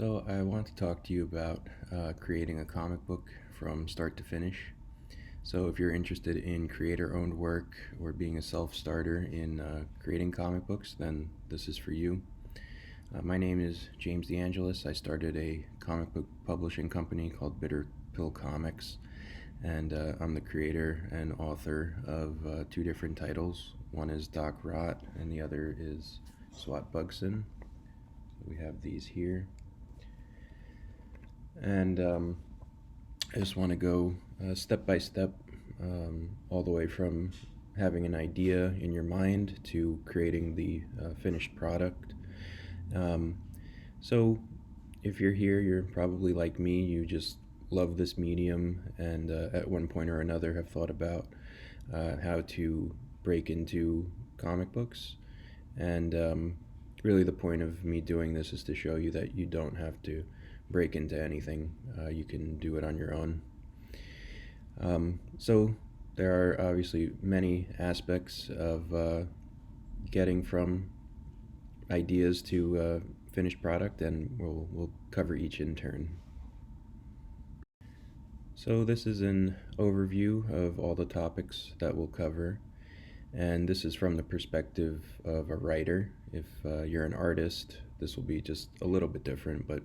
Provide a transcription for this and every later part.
So I want to talk to you about creating a comic book from start to finish. So if you're interested in creator-owned work or being a self-starter in creating comic books, then this is for you. My name is James DeAngelis. I started a comic book publishing company called Pill Comics, and I'm the creator and author of two different titles. One is Rott, and the other is Swat Buggson. We have these here. And I just want to go step by step, all the way from having an idea in your mind to creating the finished product. Um, so, if you're here, you're probably like me, you just love this medium, and at one point or another have thought about how to break into comic books. And really, the point of me doing this is to show you that you don't have to break into anything. You can do it on your own. So there are obviously many aspects of getting from ideas to finished product, and we'll cover each in turn. So this is an overview of all the topics that we'll cover, and this is from the perspective of a writer. If you're an artist, this will be just a little bit different, but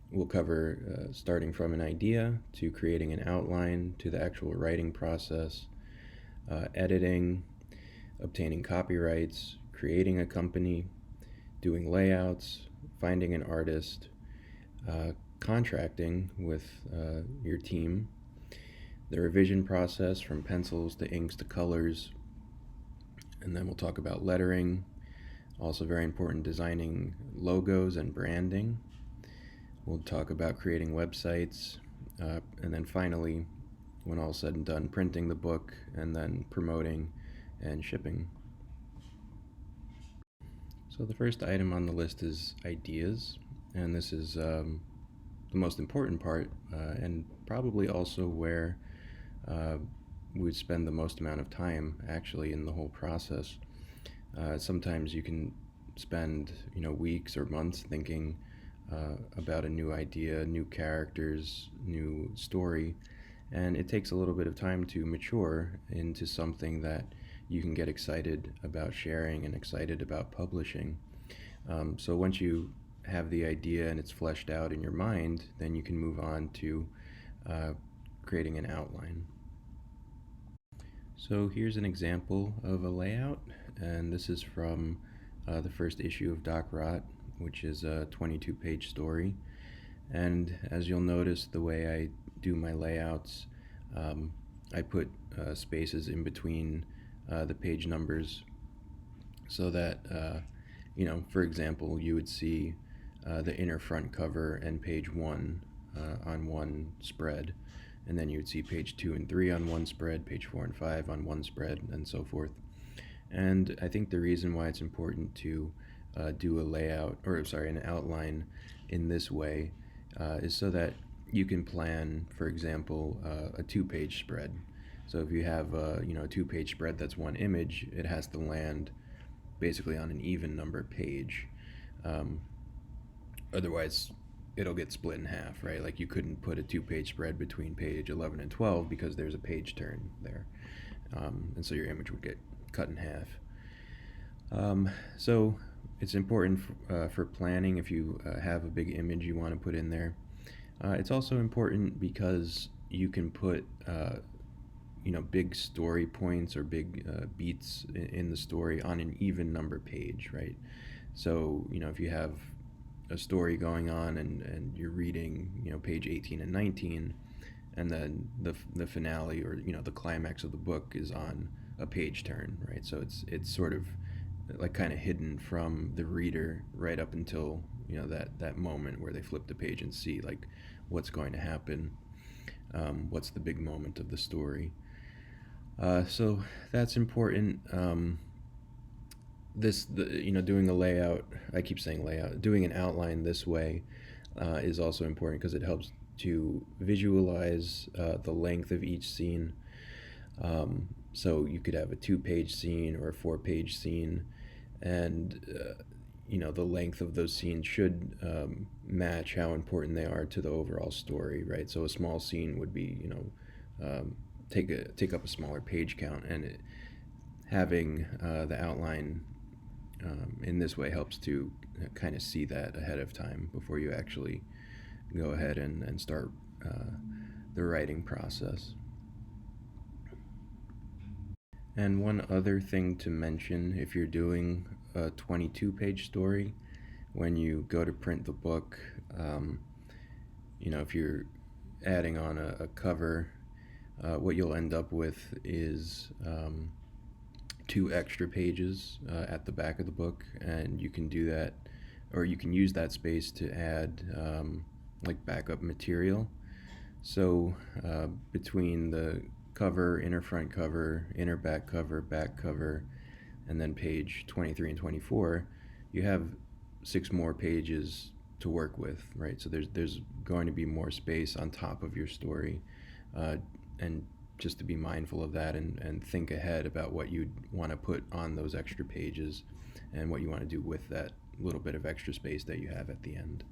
we'll cover starting from an idea to creating an outline to the actual writing process, editing, obtaining copyrights, creating a company, doing layouts, finding an artist, contracting with your team, the revision process from pencils to inks to colors, and then we'll talk about lettering, also very important, designing logos and branding. We'll talk about creating websites, and then finally, when all said and done, printing the book and then promoting and shipping. So the first item on the list is ideas, and this is the most important part, and probably also where we'd spend the most amount of time actually in the whole process. Sometimes you can spend weeks or months thinking about a new idea, new characters, new story, and it takes a little bit of time to mature into something that you can get excited about sharing and excited about publishing. So once you have the idea and it's fleshed out in your mind, then you can move on to creating an outline. So here's an example of a layout, and this is from the first issue of Doc Rott, which is a 22-page story. And as you'll notice, the way I do my layouts, I put spaces in between the page numbers so that, for example, you would see the inner front cover and page 1 on one spread, and then you would see page 2 and 3 on one spread, page 4 and 5 on one spread, and so forth. And I think the reason why it's important to do an outline in this way is so that you can plan, for example, a 2-page spread. So if you have a 2-page spread that's one image, it has to land basically on an even number page. Otherwise, it'll get split in half, right? Like you couldn't put a 2-page spread between page 11 and 12 because there's a page turn there, and so your image would get cut in half. So it's important for planning if you have a big image you want to put in there. It's also important because you can put big story points or big beats in the story on an even number page, right? So if you have a story going on and you're reading page 18 and 19, and then the finale or the climax of the book is on a page turn, right? So it's sort of like kind of hidden from the reader right up until that moment where they flip the page and see like what's going to happen, what's the big moment of the story. So that's important. Doing a layout, I keep saying layout, doing an outline this way is also important because it helps to visualize the length of each scene. So you could have a 2-page scene or a 4-page scene, and the length of those scenes should match how important they are to the overall story, right? So a small scene would be, take up a smaller page count, and having the outline in this way helps to kind of see that ahead of time before you actually go ahead and start the writing process. And one other thing to mention, if you're doing a 22-page story, when you go to print the book, if you're adding on a cover, what you'll end up with is 2 extra pages at the back of the book, and you can do that, or you can use that space to add like backup material. So between the cover, inner front cover, inner back cover, and then page 23 and 24, you have 6 more pages to work with, right? So there's going to be more space on top of your story, and just to be mindful of that and think ahead about what you'd want to put on those extra pages and what you want to do with that little bit of extra space that you have at the end.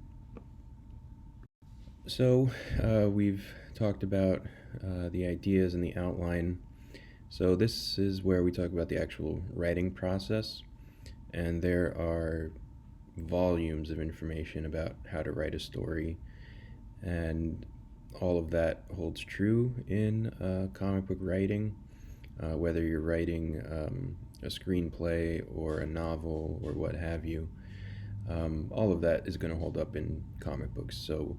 So we've talked about the ideas and the outline. So this is where we talk about the actual writing process, and there are volumes of information about how to write a story, and all of that holds true in comic book writing, whether you're writing a screenplay or a novel or what have you. All of that is going to hold up in comic books. So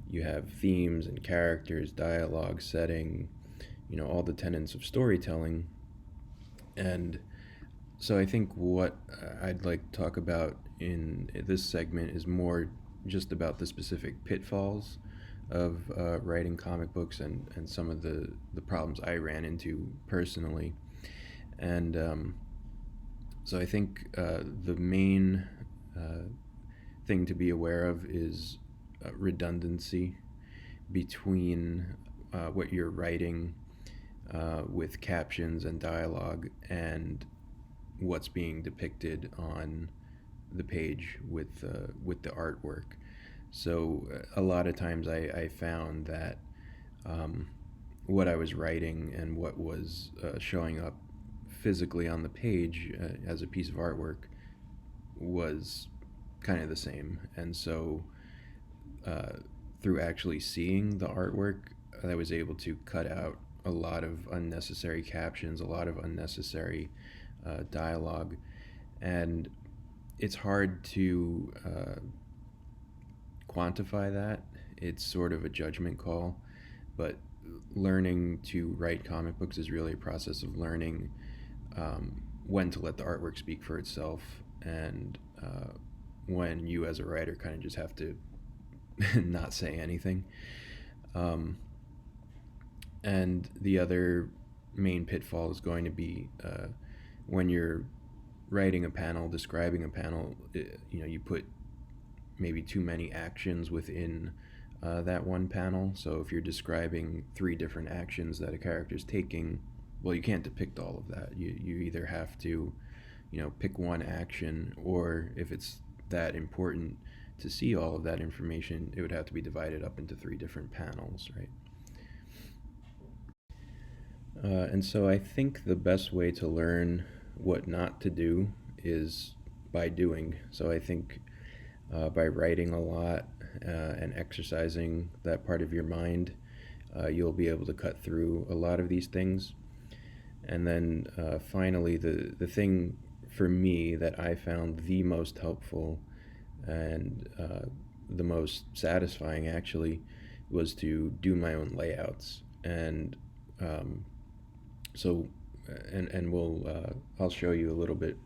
you have themes and characters, dialogue, setting, all the tenets of storytelling. And so I think what I'd like to talk about in this segment is more just about the specific pitfalls of writing comic books and some of the problems I ran into personally. And so I think the main thing to be aware of is redundancy between what you're writing with captions and dialogue and what's being depicted on the page with the artwork. So a lot of times I found that what I was writing and what was showing up physically on the page as a piece of artwork was kind of the same. And so through actually seeing the artwork, I was able to cut out a lot of unnecessary captions, a lot of unnecessary dialogue, and it's hard to quantify that. It's sort of a judgment call, but learning to write comic books is really a process of learning when to let the artwork speak for itself, and when you as a writer kind of just have to not say anything. And the other main pitfall is going to be when you're writing a panel, describing a panel, you put maybe too many actions within that one panel. So if you're describing 3 different actions that a character's taking, well, you can't depict all of that. You either have to, pick one action, or if it's that important to see all of that information, it would have to be divided up into 3 different panels, right? And so I think the best way to learn what not to do is by doing. So I think by writing a lot and exercising that part of your mind, you'll be able to cut through a lot of these things. And then finally, the thing for me that I found the most helpful and the most satisfying actually was to do my own layouts. And I'll show you a little bit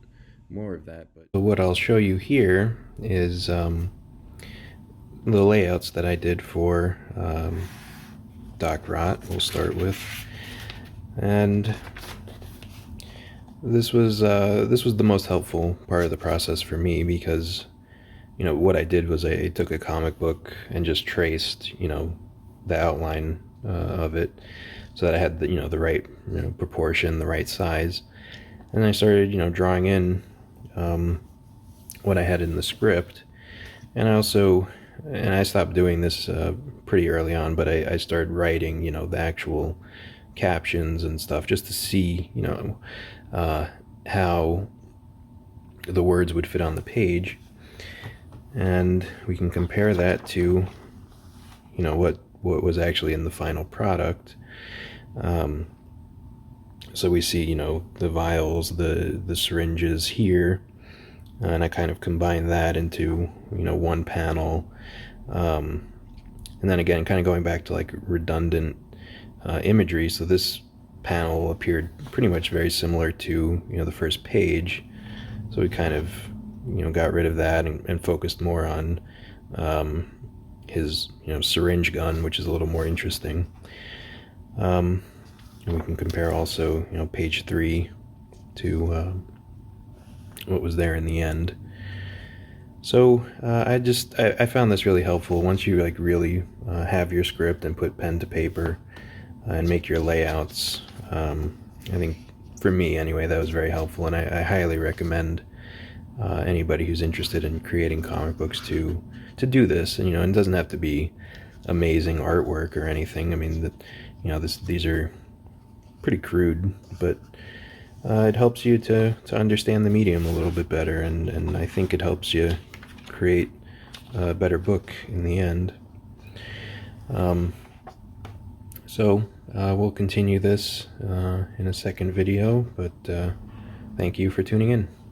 more of that. But what I'll show you here is the layouts that I did for Doc Rott. We'll start with, and this was the most helpful part of the process for me, because what I did was I took a comic book and just traced the outline of it, so that I had the right proportion, the right size, and I started drawing in what I had in the script. And I stopped doing this pretty early on, but I started writing, the actual captions and stuff just to see, how the words would fit on the page. And we can compare that to, what was actually in the final product. So we see, the vials, the syringes here, and I kind of combine that into, one panel. And then again, kind of going back to like redundant imagery. So this panel appeared pretty much very similar to, the first page. So we kind of, got rid of that and focused more on his, syringe gun, which is a little more interesting. And we can compare also, page 3 to what was there in the end. So I found this really helpful. Once you like really have your script and put pen to paper and make your layouts, I think for me anyway, that was very helpful, and I highly recommend anybody who's interested in creating comic books to do this. And it doesn't have to be amazing artwork or anything. I mean, these are pretty crude, but it helps you to understand the medium a little bit better, and I think it helps you create a better book in the end. So we'll continue this in a second video, but thank you for tuning in.